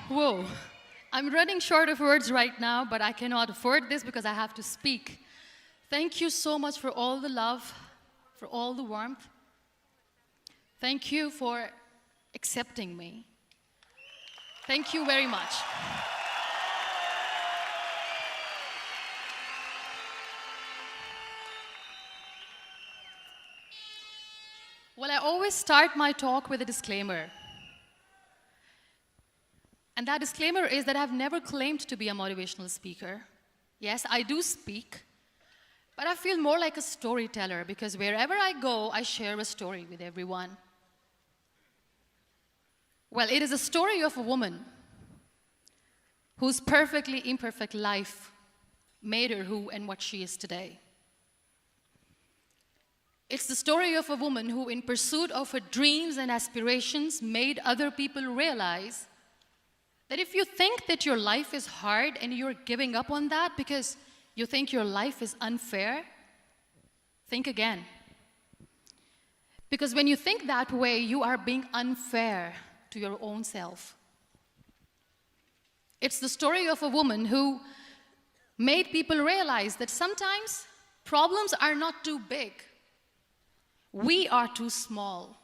Whoa. I'm running short of words right now, but I cannot afford this because I have to speak. Thank you so much for all the love, for all the warmth. Thank you for accepting me. Thank you very much. Well, I always start my talk with a disclaimer. And that disclaimer is that I've never claimed to be a motivational speaker. Yes, I do speak, but I feel more like a storyteller because wherever I go, I share a story with everyone. Well, it is a story of a woman whose perfectly imperfect life made her who and what she is today. It's the story of a woman who, in pursuit of her dreams and aspirations, made other people realize that if you think that your life is hard and you're giving up on that because you think your life is unfair, think again. Because when you think that way, you are being unfair to your own self. It's the story of a woman who made people realize that sometimes problems are not too big. We are too small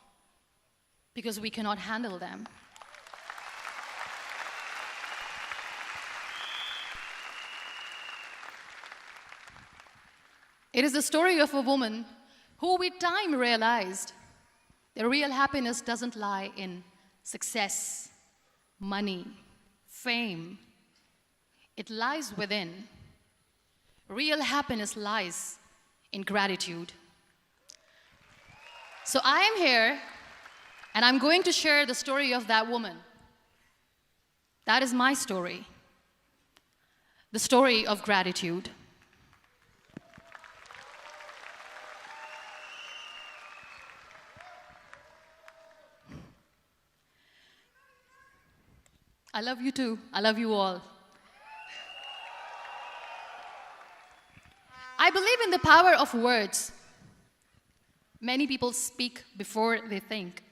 because we cannot handle them. It is the story of a woman who with time realized that real happiness doesn't lie in success, money, fame. It lies within. Real happiness lies in gratitude. So I am here, and I'm going to share the story of that woman. That is my story. The story of gratitude. I love you too. I love you all. I believe in the power of words. Many people speak before they think.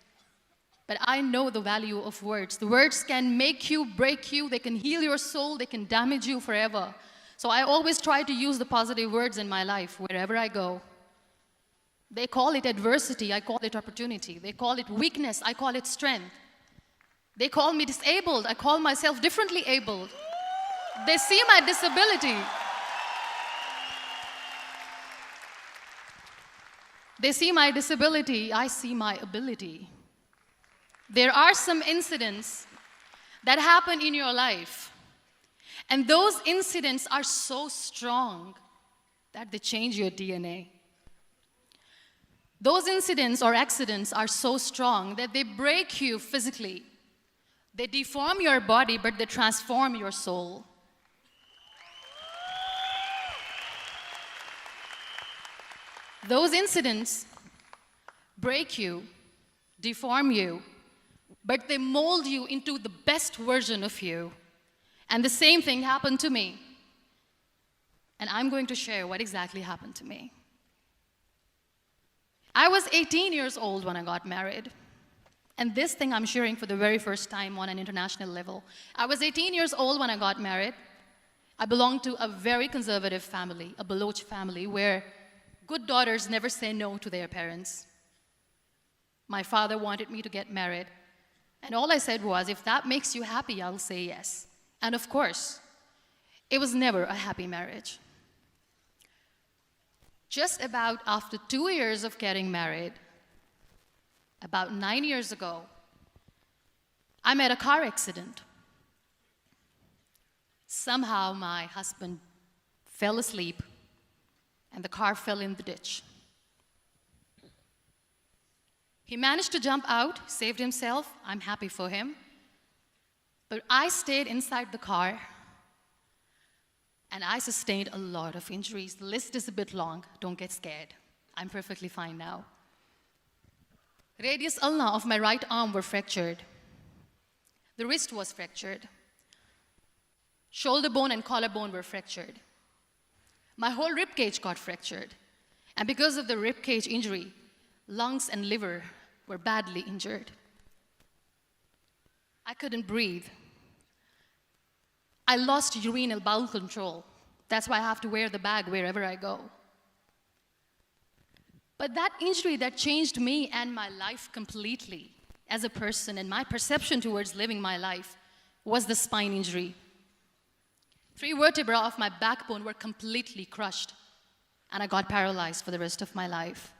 But I know the value of words. The words can make you, break you, they can heal your soul, they can damage you forever. So I always try to use the positive words in my life wherever I go. They call it adversity, I call it opportunity. They call it weakness, I call it strength. They call me disabled, I call myself differently abled. They see my disability. They see my disability, I see my ability. There are some incidents that happen in your life, and those incidents are so strong that they change your DNA. Those incidents or accidents are so strong that they break you physically. They deform your body, but they transform your soul. Those incidents break you, deform you, but they mold you into the best version of you. And the same thing happened to me. And I'm going to share what exactly happened to me. I was 18 years old when I got married. And this thing I'm sharing for the very first time on an international level. I was 18 years old when I got married. I belonged to a very conservative family, a Baloch family, where good daughters never say no to their parents. My father wanted me to get married. And all I said was, if that makes you happy, I'll say yes. And of course, it was never a happy marriage. Just about after 2 years of getting married, about 9 years ago, I met a car accident. Somehow my husband fell asleep and the car fell in the ditch. He managed to jump out, saved himself. I'm happy for him. But I stayed inside the car and I sustained a lot of injuries. The list is a bit long. Don't get scared. I'm perfectly fine now. Radius ulna of my right arm were fractured. The wrist was fractured. Shoulder bone and collarbone were fractured. My whole rib cage got fractured. And because of the rib cage injury, lungs and liver were badly injured. I couldn't breathe. I lost urinary bowel control. That's why I have to wear the bag wherever I go. But that injury that changed me and my life completely as a person and my perception towards living my life was the spine injury. 3 vertebrae of my backbone were completely crushed, and I got paralyzed for the rest of my life.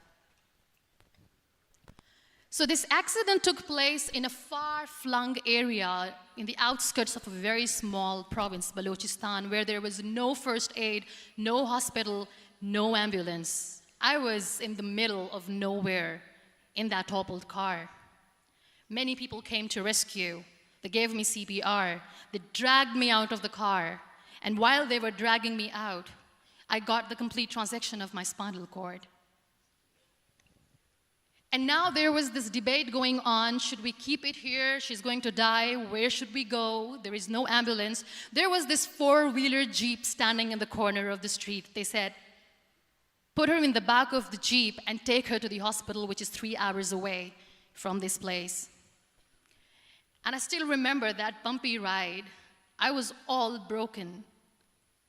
So this accident took place in a far-flung area in the outskirts of a very small province, Balochistan, where there was no first aid, no hospital, no ambulance. I was in the middle of nowhere in that toppled car. Many people came to rescue. They gave me CPR. They dragged me out of the car. And while they were dragging me out, I got the complete transection of my spinal cord. And now there was this debate going on. Should we keep it here? She's going to die. Where should we go? There is no ambulance. There was this 4-wheeler Jeep standing in the corner of the street. They said, put her in the back of the Jeep and take her to the hospital, which is 3 hours away from this place. And I still remember that bumpy ride. I was all broken.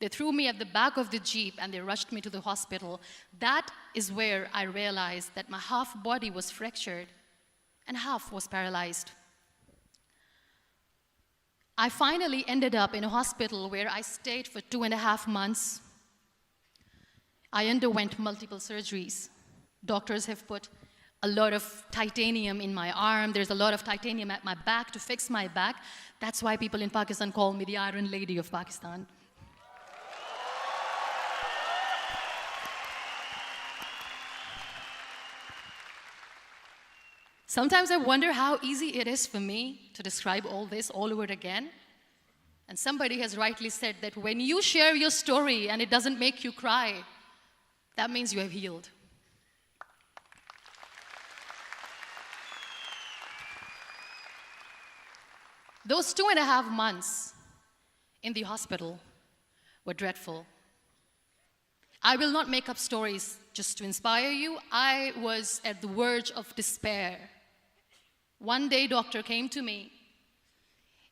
They threw me at the back of the Jeep and they rushed me to the hospital. That is where I realized that my half body was fractured and half was paralyzed. I finally ended up in a hospital where I stayed for 2.5 months. I underwent multiple surgeries. Doctors have put a lot of titanium in my arm. There's a lot of titanium at my back to fix my back. That's why people in Pakistan call me the Iron Lady of Pakistan. Sometimes I wonder how easy it is for me to describe all this all over again. And somebody has rightly said that when you share your story and it doesn't make you cry, that means you have healed. Those 2.5 months in the hospital were dreadful. I will not make up stories just to inspire you. I was at the verge of despair. One day, doctor came to me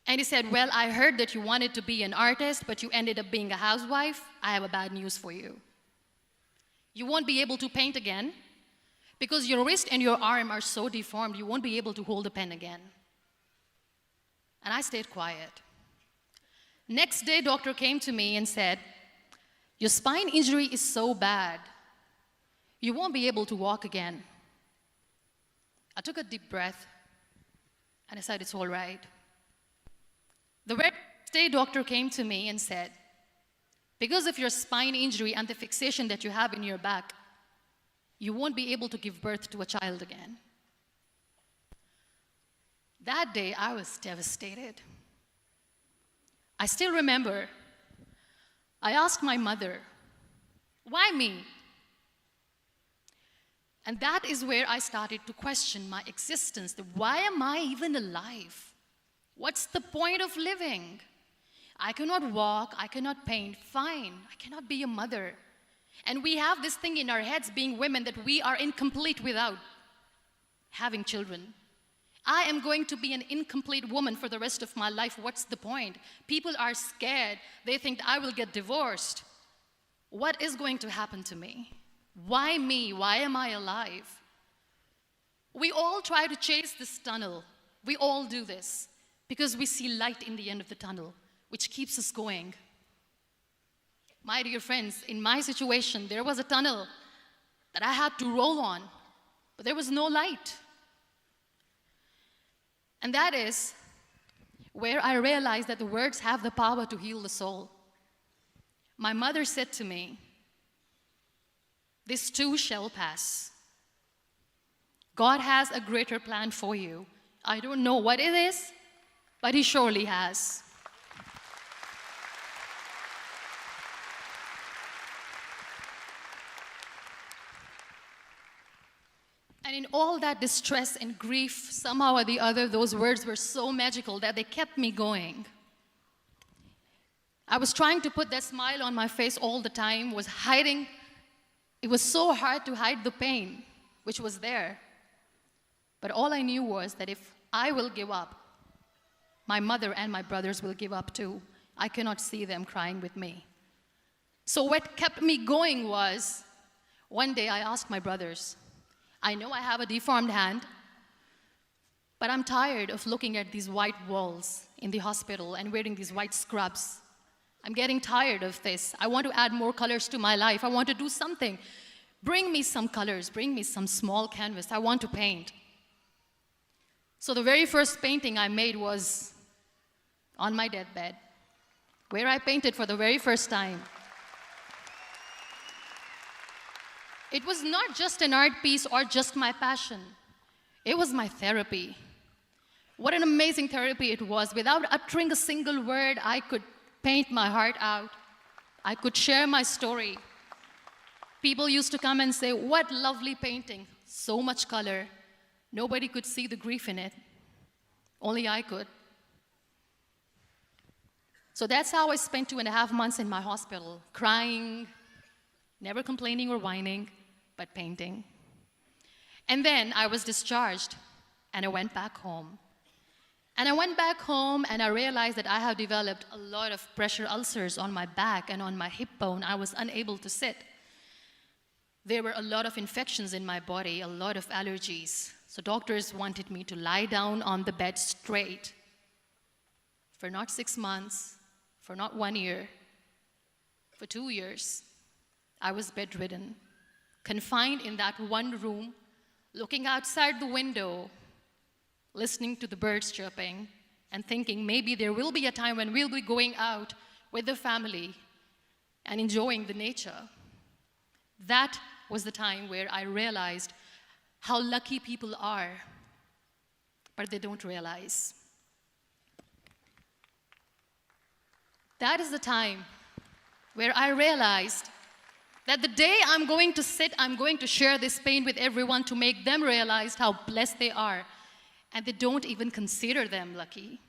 and he said, well, I heard that you wanted to be an artist, but you ended up being a housewife. I have a bad news for you. You won't be able to paint again because your wrist and your arm are so deformed, you won't be able to hold a pen again. And I stayed quiet. Next day, doctor came to me and said, your spine injury is so bad, you won't be able to walk again. I took a deep breath and I said, it's all right. The very next day, doctor came to me and said, because of your spine injury and the fixation that you have in your back, you won't be able to give birth to a child again. That day, I was devastated. I still remember, I asked my mother, why me? And that is where I started to question my existence. Why am I even alive? What's the point of living? I cannot walk, I cannot paint, fine, I cannot be a mother. And we have this thing in our heads, being women, that we are incomplete without having children. I am going to be an incomplete woman for the rest of my life. What's the point? People are scared. They think I will get divorced. What is going to happen to me? Why me? Why am I alive? We all try to chase this tunnel. We all do this because we see light in the end of the tunnel, which keeps us going. My dear friends, in my situation, there was a tunnel that I had to roll on, but there was no light. And that is where I realized that the words have the power to heal the soul. My mother said to me, this too shall pass. God has a greater plan for you. I don't know what it is, but He surely has. And in all that distress and grief, somehow or the other, those words were so magical that they kept me going. I was trying to put that smile on my face all the time, was hiding. It was so hard to hide the pain, which was there. But all I knew was that if I will give up, my mother and my brothers will give up too. I cannot see them crying with me. So what kept me going was, one day I asked my brothers, I know I have a deformed hand, but I'm tired of looking at these white walls in the hospital and wearing these white scrubs. I'm getting tired of this. I want to add more colors to my life. I want to do something. Bring me some colors. Bring me some small canvas. I want to paint. So the very first painting I made was on my deathbed, where I painted for the very first time. It was not just an art piece or just my passion. It was my therapy. What an amazing therapy it was. Without uttering a single word, I could paint my heart out. I could share my story. People used to come and say, what lovely painting, so much color. Nobody could see the grief in it. Only I could. So that's how I spent 2.5 months in my hospital, crying, never complaining or whining, but painting. And then I was discharged, and I went back home. And I went back home, and I realized that I have developed a lot of pressure ulcers on my back and on my hip bone. I was unable to sit. There were a lot of infections in my body, a lot of allergies. So doctors wanted me to lie down on the bed straight for not 6 months, for not 1 year, for 2 years. I was bedridden, confined in that one room, looking outside the window, listening to the birds chirping, and thinking maybe there will be a time when we'll be going out with the family and enjoying the nature. That was the time where I realized how lucky people are, but they don't realize. That is the time where I realized that the day I'm going to sit, I'm going to share this pain with everyone to make them realize how blessed they are, and they don't even consider them lucky.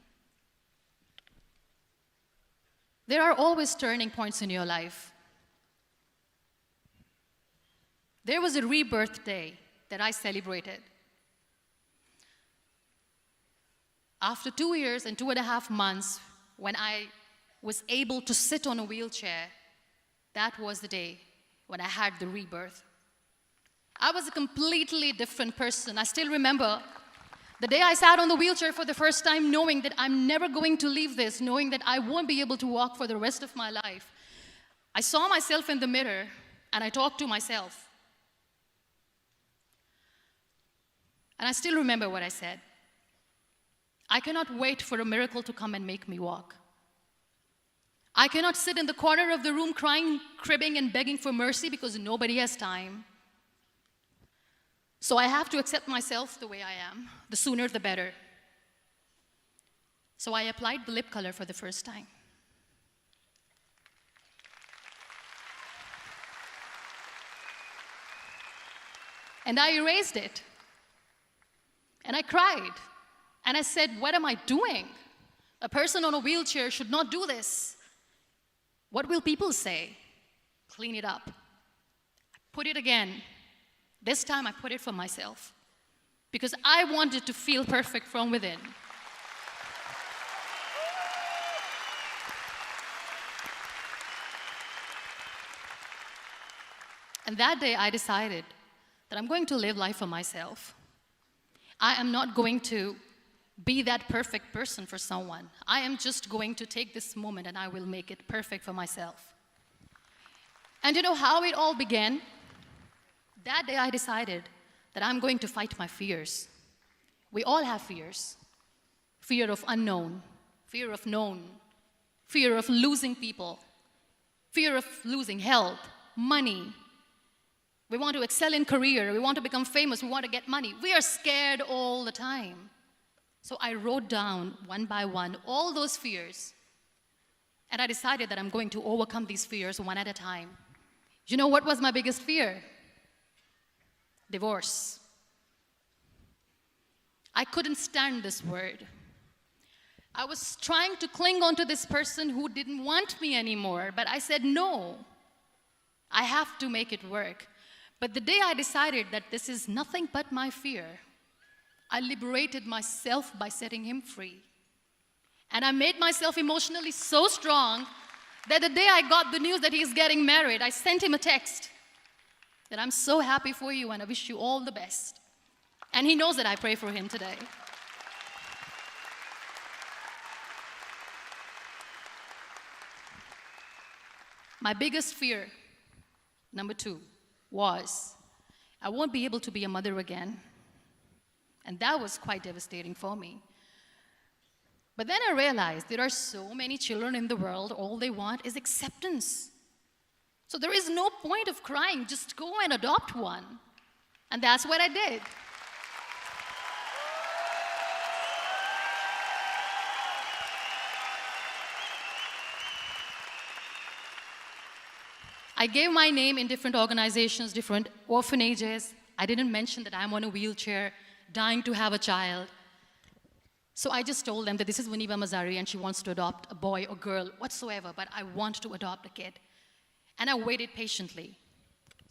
There are always turning points in your life. There was a rebirth day that I celebrated. After 2 years and 2.5 months, when I was able to sit on a wheelchair, that was the day when I had the rebirth. I was a completely different person. I still remember the day I sat on the wheelchair for the first time, knowing that I'm never going to leave this, knowing that I won't be able to walk for the rest of my life. I saw myself in the mirror, and I talked to myself. And I still remember what I said. I cannot wait for a miracle to come and make me walk. I cannot sit in the corner of the room crying, cribbing, and begging for mercy because nobody has time. So I have to accept myself the way I am. The sooner, the better. So I applied the lip color for the first time. And I erased it. And I cried. And I said, what am I doing? A person on a wheelchair should not do this. What will people say? Clean it up. Put it again. This time I put it for myself. Because I wanted to feel perfect from within. And that day I decided that I'm going to live life for myself. I am not going to be that perfect person for someone. I am just going to take this moment and I will make it perfect for myself. And you know how it all began? That day I decided that I'm going to fight my fears. We all have fears. Fear of unknown, fear of known, fear of losing people, fear of losing health, money. We want to excel in career, we want to become famous, we want to get money. We are scared all the time. So I wrote down one by one all those fears. And I decided that I'm going to overcome these fears one at a time. You know what was my biggest fear? Divorce. I couldn't stand this word. I was trying to cling on to this person who didn't want me anymore, but I said no. I have to make it work. But the day I decided that this is nothing but my fear, I liberated myself by setting him free. And I made myself emotionally so strong that the day I got the news that he's getting married, I sent him a text that I'm so happy for you and I wish you all the best. And he knows that I pray for him today. My biggest fear, number 2, was I won't be able to be a mother again. And that was quite devastating for me. But then I realized there are so many children in the world, all they want is acceptance. So there is no point of crying, just go and adopt one. And that's what I did. I gave my name in different organizations, different orphanages. I didn't mention that I'm on a wheelchair, dying to have a child. So I just told them that this is Muniba Mazari and she wants to adopt a boy or girl, whatsoever, but I want to adopt a kid. And I waited patiently.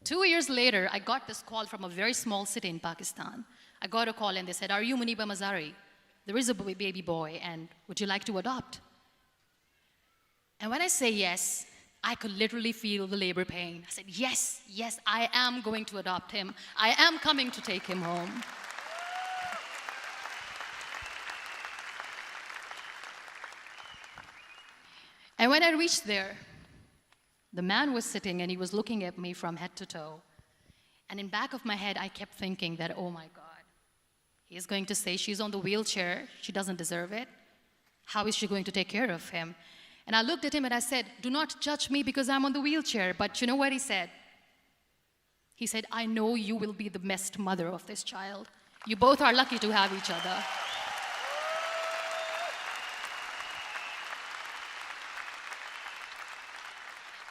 2 years later, I got this call from a very small city in Pakistan. I got a call and they said, "Are you Muniba Mazari? There is a baby boy and would you like to adopt?" And when I say yes, I could literally feel the labor pain. I said, yes, yes, I am going to adopt him. I am coming to take him home. And when I reached there, the man was sitting and he was looking at me from head to toe. And in back of my head, I kept thinking that, oh my God, he is going to say she's on the wheelchair, she doesn't deserve it. How is she going to take care of him? And I looked at him and I said, "Do not judge me because I'm on the wheelchair." But you know what he said? He said, "I know you will be the best mother of this child. You both are lucky to have each other."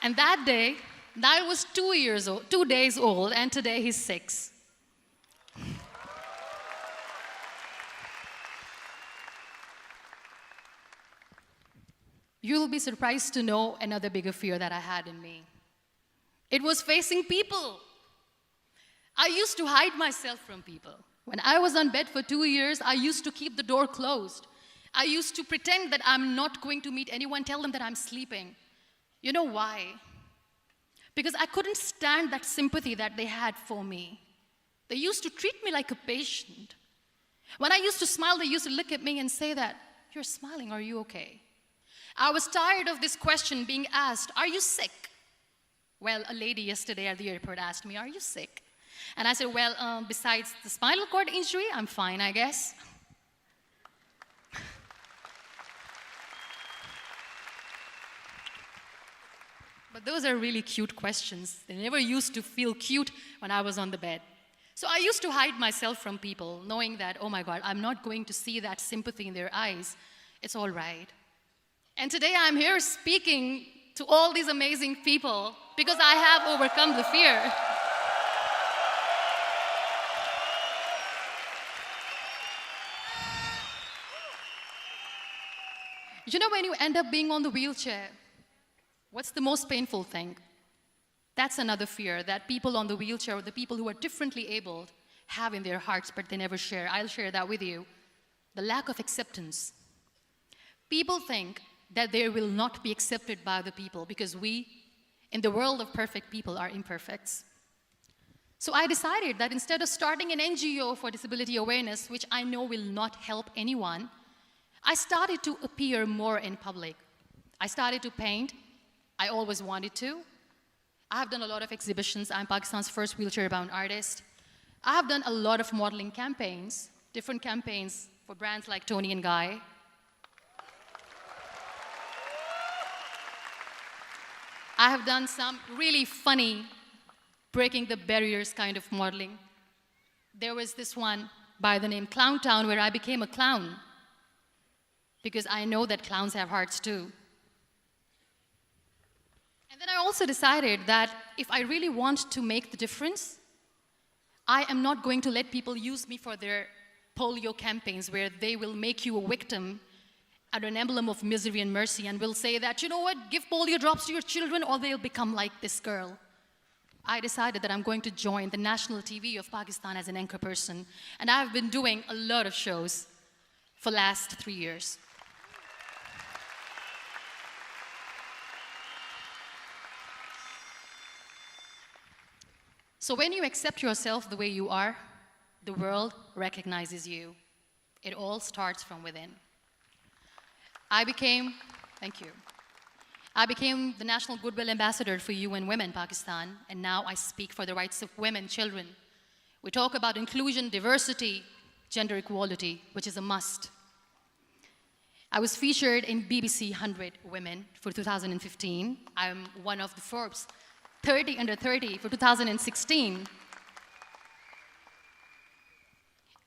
And that day, I was 2 days old, and today he's 6. You'll be surprised to know another bigger fear that I had in me. It was facing people. I used to hide myself from people. When I was on bed for 2 years, I used to keep the door closed. I used to pretend that I'm not going to meet anyone, tell them that I'm sleeping. You know why? Because I couldn't stand that sympathy that they had for me. They used to treat me like a patient. When I used to smile, they used to look at me and say that, "You're smiling, are you okay?" I was tired of this question being asked, "Are you sick?" Well, a lady yesterday at the airport asked me, "Are you sick?" And I said, "Well, besides the spinal cord injury, I'm fine, I guess." But those are really cute questions. They never used to feel cute when I was on the bed. So I used to hide myself from people, knowing that, oh my God, I'm not going to see that sympathy in their eyes. It's all right. And today I'm here speaking to all these amazing people because I have overcome the fear. You know, when you end up being on the wheelchair, what's the most painful thing? That's another fear that people on the wheelchair or the people who are differently abled have in their hearts, but they never share. I'll share that with you. The lack of acceptance. People think that they will not be accepted by the people because we, in the world of perfect people, are imperfects. So I decided that instead of starting an NGO for disability awareness, which I know will not help anyone, I started to appear more in public. I started to paint. I always wanted to. I have done a lot of exhibitions. I'm Pakistan's first wheelchair-bound artist. I have done a lot of modeling campaigns, different campaigns for brands like Tony and Guy. I have done some really funny, breaking the barriers kind of modeling. There was this one by the name Clown Town where I became a clown because I know that clowns have hearts too. And then I also decided that if I really want to make the difference, I am not going to let people use me for their polio campaigns where they will make you a victim and an emblem of misery and mercy and will say that, you know what, give polio drops to your children or they'll become like this girl. I decided that I'm going to join the national TV of Pakistan as an anchor person. And I've been doing a lot of shows for the last 3 years. So when you accept yourself the way you are, the world recognizes you. It all starts from within. Thank you. I became the National Goodwill Ambassador for UN Women Pakistan, and now I speak for the rights of women, children. We talk about inclusion, diversity, gender equality, which is a must. I was featured in BBC 100 Women for 2015. I'm one of the Forbes 30 under 30 for 2016.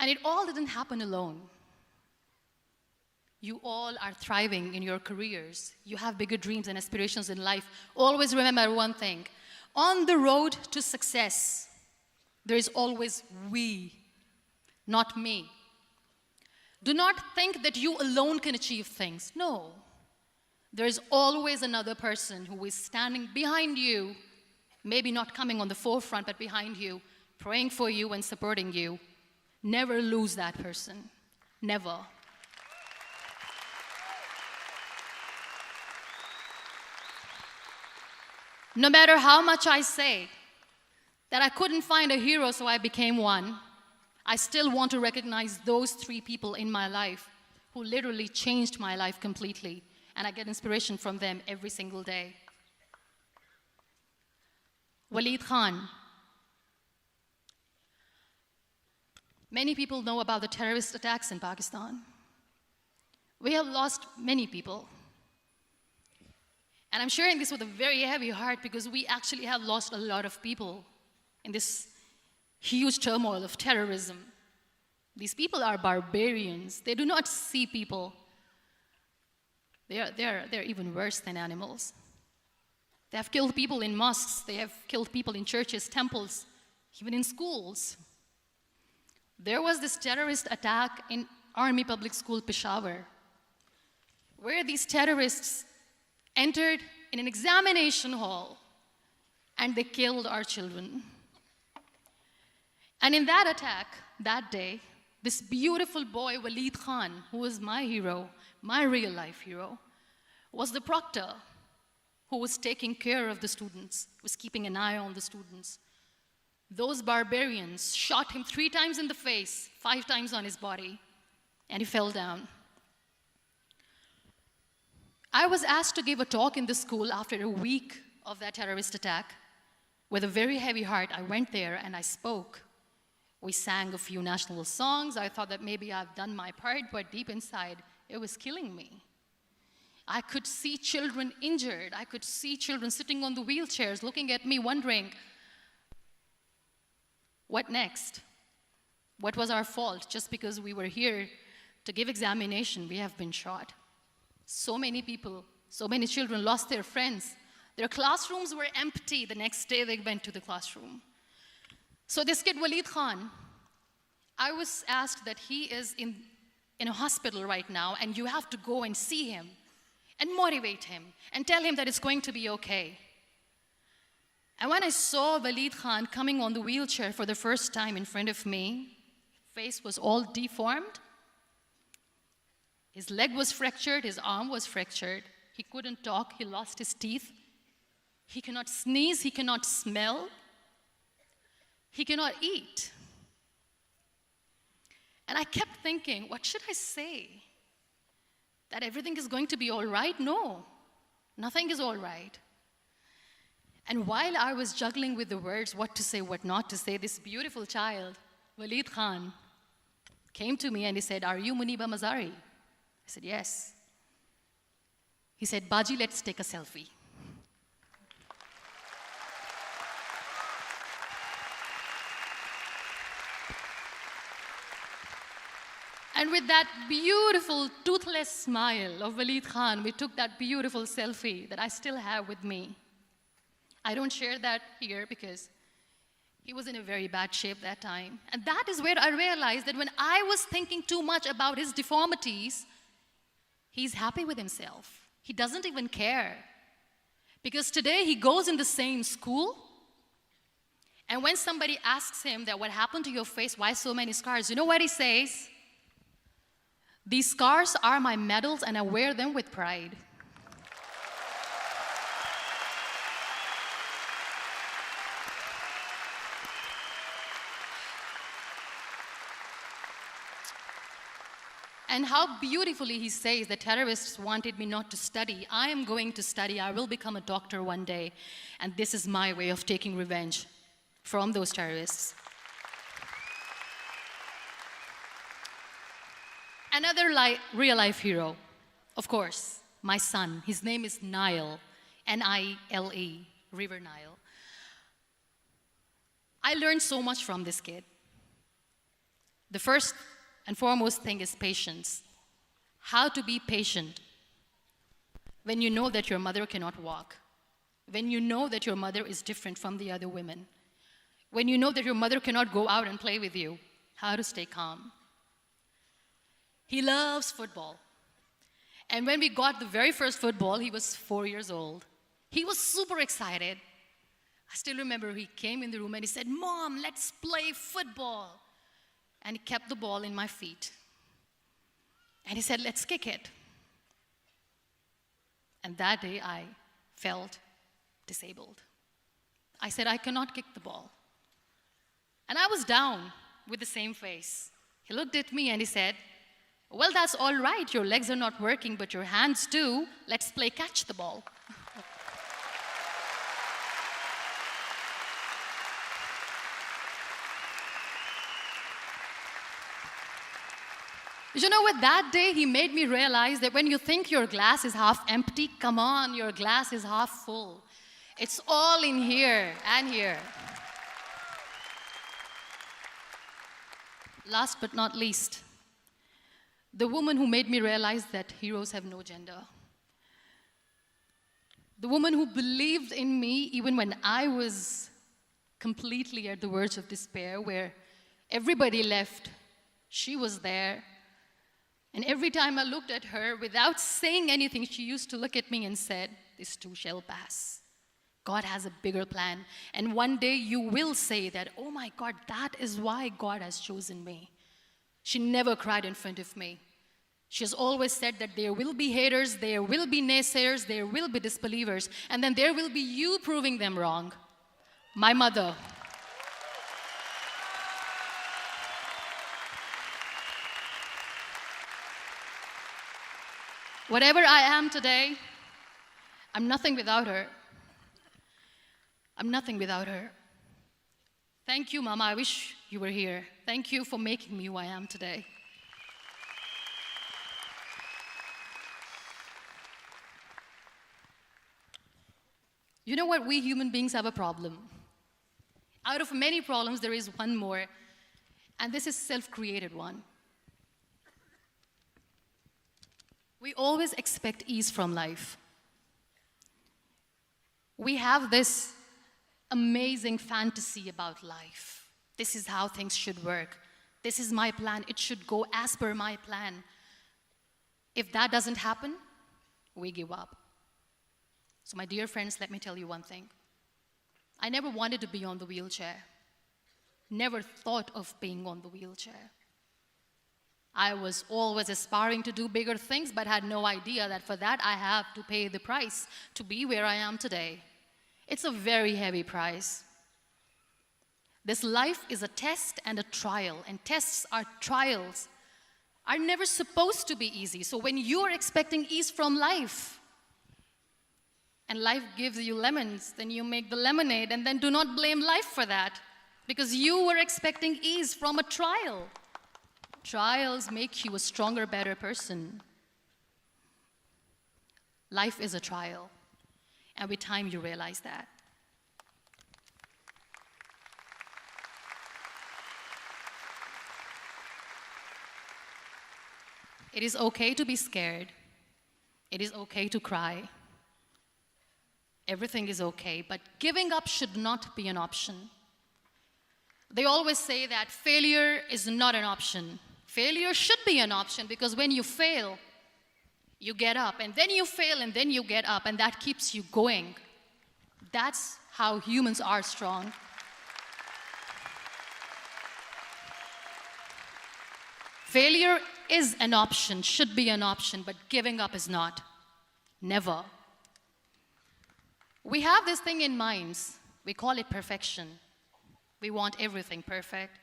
And it all didn't happen alone. You all are thriving in your careers. You have bigger dreams and aspirations in life. Always remember one thing. On the road to success, there is always we, not me. Do not think that you alone can achieve things. No. There is always another person who is standing behind you, maybe not coming on the forefront, but behind you, praying for you and supporting you. Never lose that person. Never. No matter how much I say that I couldn't find a hero, so I became one, I still want to recognize those 3 people in my life who literally changed my life completely, and I get inspiration from them every single day. Waleed Khan. Many people know about the terrorist attacks in Pakistan. We have lost many people. And I'm sharing this with a very heavy heart because we actually have lost a lot of people in this huge turmoil of terrorism. These people are barbarians. They do not see people. They're even worse than animals. They have killed people in mosques. They have killed people in churches, temples, even in schools. There was this terrorist attack in Army Public School, Peshawar, where these terrorists entered in an examination hall and they killed our children. And in that attack, that day, this beautiful boy, Waleed Khan, who was my hero, my real life hero, was the proctor who was taking care of the students, was keeping an eye on the students. Those barbarians shot him 3 times in the face, 5 times on his body, and he fell down. I was asked to give a talk in the school after a week of that terrorist attack. With a very heavy heart, I went there and I spoke. We sang a few national songs. I thought that maybe I've done my part, but deep inside, it was killing me. I could see children injured. I could see children sitting on the wheelchairs, looking at me, wondering, what next? What was our fault? Just because we were here to give examination, we have been shot. So many people, so many children lost their friends. Their classrooms were empty. The next day they went to the classroom. So this kid, Waleed Khan, I was asked that he is in a hospital right now, and you have to go and see him and motivate him and tell him that it's going to be okay. And when I saw Waleed Khan coming on the wheelchair for the first time in front of me, face was all deformed. His leg was fractured, his arm was fractured. He couldn't talk, he lost his teeth. He cannot sneeze, he cannot smell. He cannot eat. And I kept thinking, what should I say? That everything is going to be all right? No, nothing is all right. And while I was juggling with the words, what to say, what not to say, this beautiful child, Waleed Khan, came to me and he said, "Are you Muniba Mazari?" I said, "Yes." He said, "Baji, let's take a selfie." And with that beautiful, toothless smile of Waleed Khan, we took that beautiful selfie that I still have with me. I don't share that here because he was in a very bad shape that time. And that is where I realized that when I was thinking too much about his deformities, he's happy with himself. He doesn't even care. Because today he goes in the same school, and when somebody asks him that what happened to your face, why so many scars, you know what he says? "These scars are my medals and I wear them with pride." And how beautifully he says the terrorists wanted me not to study. I am going to study. I will become a doctor one day. And this is my way of taking revenge from those terrorists. Another real-life hero, of course, my son. His name is Nile, N-I-L-E, River Nile. I learned so much from this kid. The first and foremost thing is patience. How to be patient when you know that your mother cannot walk, when you know that your mother is different from the other women, when you know that your mother cannot go out and play with you, how to stay calm. He loves football. And when we got the very first football, he was 4 years old. He was super excited. I still remember he came in the room and he said, "Mom, let's play football." And he kept the ball in my feet. And he said, "Let's kick it." And that day I felt disabled. I said, "I cannot kick the ball." And I was down with the same face. He looked at me and he said, "Well, that's all right. Your legs are not working, but your hands do. Let's play catch the ball." You know what? That day he made me realize that when you think your glass is half empty, come on, your glass is half full. It's all in here and here. Last but not least, the woman who made me realize that heroes have no gender. The woman who believed in me even when I was completely at the verge of despair, where everybody left, she was there. And every time I looked at her, without saying anything, she used to look at me and said, "This too shall pass. God has a bigger plan. And one day you will say that, oh my God, that is why God has chosen me." She never cried in front of me. She has always said that there will be haters, there will be naysayers, there will be disbelievers, and then there will be you proving them wrong. My mother. Whatever I am today, I'm nothing without her. I'm nothing without her. Thank you, Mama. I wish you were here. Thank you for making me who I am today. You know what? We human beings have a problem. Out of many problems, there is one more, and this is a self-created one. We always expect ease from life. We have this amazing fantasy about life. This is how things should work. This is my plan. It should go as per my plan. If that doesn't happen, we give up. So my dear friends, let me tell you one thing. I never wanted to be on the wheelchair. Never thought of being on the wheelchair. I was always aspiring to do bigger things, but had no idea that for that I have to pay the price to be where I am today. It's a very heavy price. This life is a test and a trial, and tests are trials are never supposed to be easy. So when you are expecting ease from life, and life gives you lemons, then you make the lemonade, and then do not blame life for that, because you were expecting ease from a trial. Trials make you a stronger, better person. Life is a trial, and with time you realize that. It is okay to be scared. It is okay to cry. Everything is okay, but giving up should not be an option. They always say that failure is not an option. Failure should be an option, because when you fail, you get up, and then you fail, and then you get up, and that keeps you going. That's how humans are strong. Failure is an option, should be an option, but giving up is not. Never. We have this thing in minds. We call it perfection. We want everything perfect.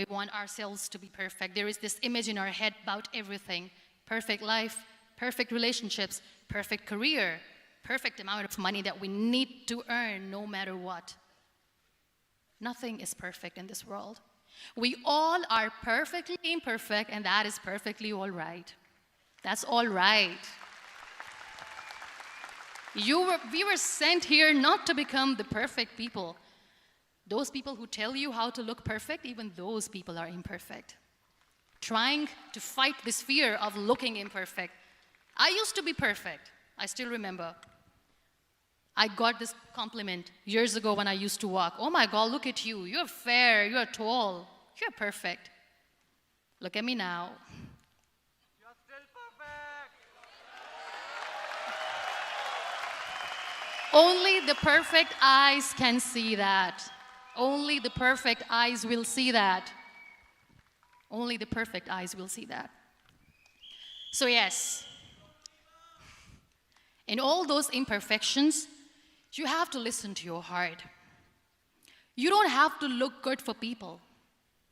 We want ourselves to be perfect. There is this image in our head about everything. Perfect life, perfect relationships, perfect career, perfect amount of money that we need to earn no matter what. Nothing is perfect in this world. We all are perfectly imperfect, and that is perfectly all right. That's all right. We were sent here not to become the perfect people. Those people who tell you how to look perfect, even those people are imperfect. Trying to fight this fear of looking imperfect. I used to be perfect. I still remember. I got this compliment years ago when I used to walk. Oh my God, look at you. You're fair, you're tall, you're perfect. Look at me now. You're still perfect. Only the perfect eyes can see that. Only the perfect eyes will see that. Only the perfect eyes will see that. So yes, in all those imperfections, you have to listen to your heart. You don't have to look good for people.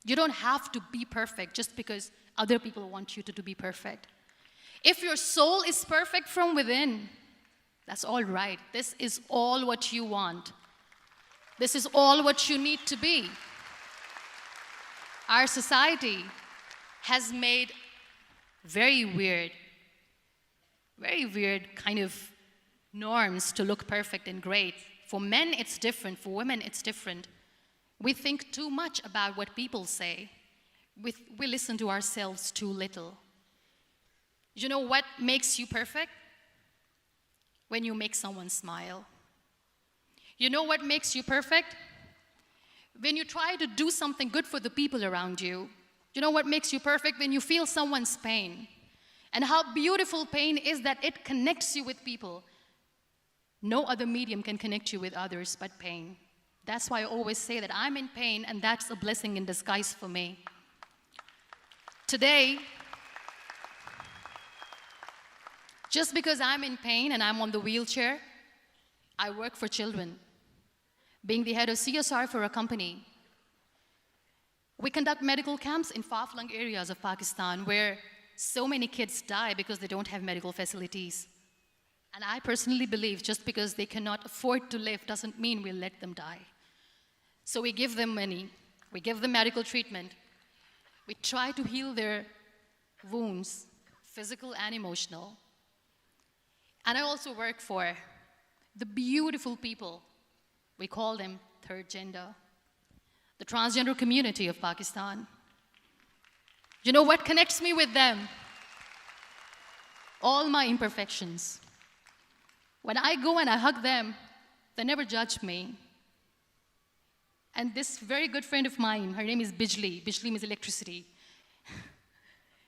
You don't have to be perfect just because other people want you to be perfect. If your soul is perfect from within, that's all right. This is all what you want. This is all what you need to be. Our society has made very weird kind of norms to look perfect and great. For men, it's different. For women, it's different. We think too much about what people say. We listen to ourselves too little. You know what makes you perfect? When you make someone smile. You know what makes you perfect? When you try to do something good for the people around you. You know what makes you perfect? When you feel someone's pain. And how beautiful pain is that it connects you with people. No other medium can connect you with others but pain. That's why I always say that I'm in pain, and that's a blessing in disguise for me. Today, just because I'm in pain and I'm on the wheelchair, I work for children. Being the head of CSR for a company, we conduct medical camps in far-flung areas of Pakistan where so many kids die because they don't have medical facilities. And I personally believe just because they cannot afford to live doesn't mean we'll let them die. So we give them money, we give them medical treatment, we try to heal their wounds, physical and emotional. And I also work for the beautiful people, we call them third gender, the transgender community of Pakistan. You know what connects me with them? All my imperfections. When I go and I hug them, they never judge me. And this very good friend of mine, her name is Bijli. Bijli means electricity.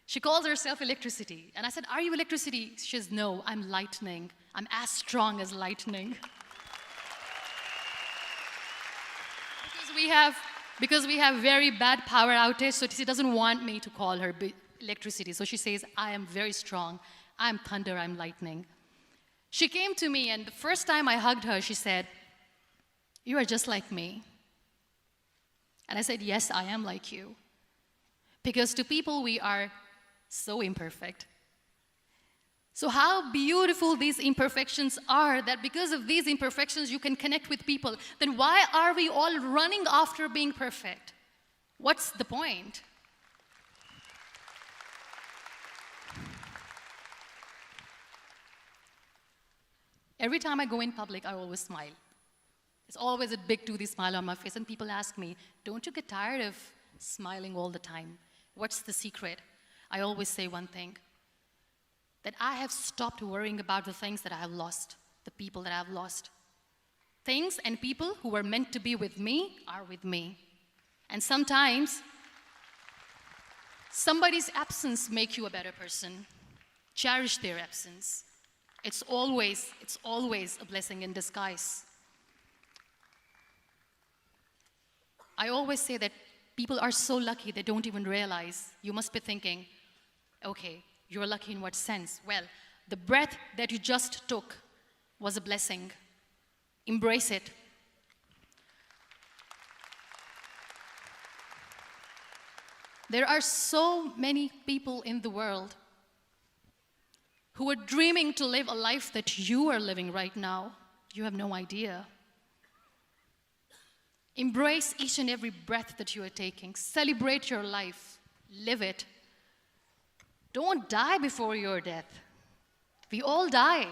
She calls herself electricity. And I said, are you electricity? She says, no, I'm lightning. I'm as strong as lightning. Because we have very bad power outage, so she doesn't want me to call her electricity. So she says, I am very strong. I'm thunder, I'm lightning. She came to me, and the first time I hugged her, she said, you are just like me. And I said, yes, I am like you. Because to people, we are so imperfect. So how beautiful these imperfections are, that because of these imperfections, you can connect with people. Then why are we all running after being perfect? What's the point? Every time I go in public, I always smile. There's always a big toothy smile on my face, and people ask me, don't you get tired of smiling all the time? What's the secret? I always say one thing, that I have stopped worrying about the things that I have lost, the people that I have lost. Things and people who were meant to be with me are with me. And sometimes, somebody's absence makes you a better person. Cherish their absence. It's always a blessing in disguise. I always say that people are so lucky they don't even realize. You must be thinking, okay, you're lucky in what sense? Well, the breath that you just took was a blessing. Embrace it. There are so many people in the world who are dreaming to live a life that you are living right now. You have no idea. Embrace each and every breath that you are taking. Celebrate your life. Live it. Don't die before your death. We all die.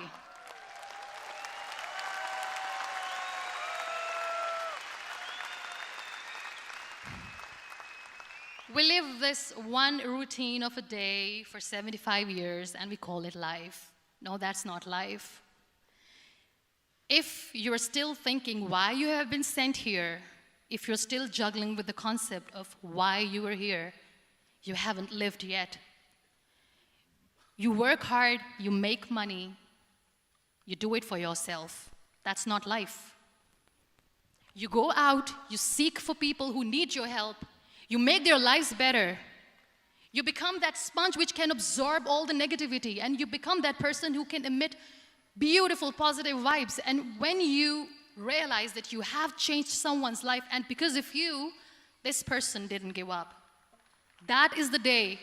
We live this one routine of a day for 75 years and we call it life. No, that's not life. If you're still thinking why you have been sent here, if you're still juggling with the concept of why you are here, you haven't lived yet. You work hard, you make money, you do it for yourself. That's not life. You go out, you seek for people who need your help, you make their lives better. You become that sponge which can absorb all the negativity, and you become that person who can emit beautiful, positive vibes. And when you realize that you have changed someone's life, and because of you, this person didn't give up, that is the day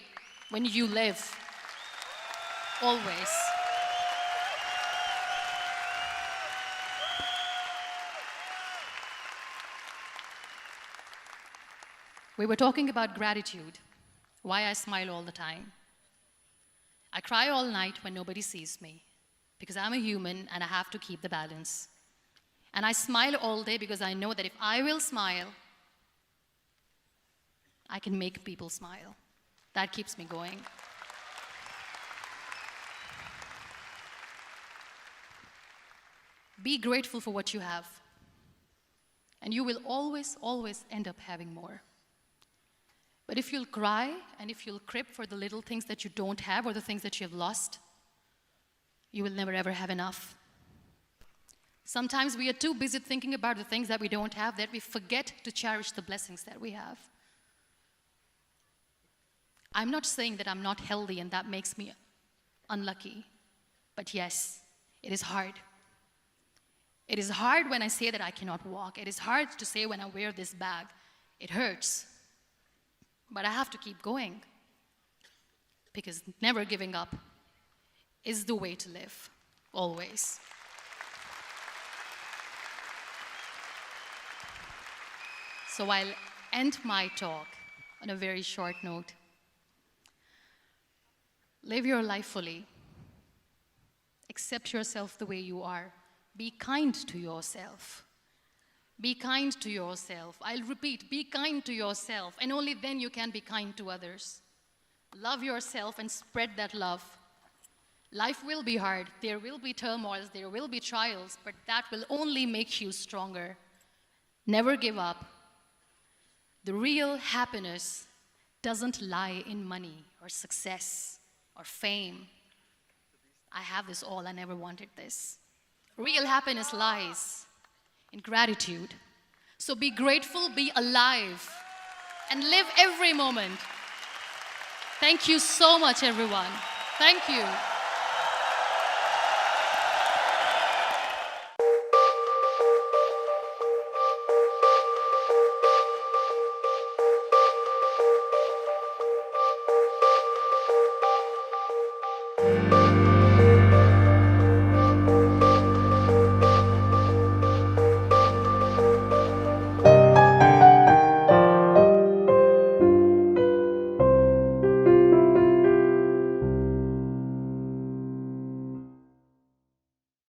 when you live. Always. We were talking about gratitude, why I smile all the time. I cry all night when nobody sees me, because I'm a human and I have to keep the balance. And I smile all day because I know that if I will smile, I can make people smile. That keeps me going. Be grateful for what you have, and you will always, always end up having more. But if you'll cry and if you'll crib for the little things that you don't have or the things that you have lost, you will never ever have enough. Sometimes we are too busy thinking about the things that we don't have that we forget to cherish the blessings that we have. I'm not saying that I'm not healthy and that makes me unlucky, but yes, it is hard. It is hard when I say that I cannot walk. It is hard to say when I wear this bag. It hurts. But I have to keep going, because never giving up is the way to live, always. So I'll end my talk on a very short note. Live your life fully. Accept yourself the way you are. Be kind to yourself. Be kind to yourself. I'll repeat, be kind to yourself, and only then you can be kind to others. Love yourself and spread that love. Life will be hard. There will be turmoils, there will be trials, but that will only make you stronger. Never give up. The real happiness doesn't lie in money or success or fame. I have this all, I never wanted this. Real happiness lies in gratitude. So be grateful, be alive, and live every moment. Thank you so much, everyone. Thank you.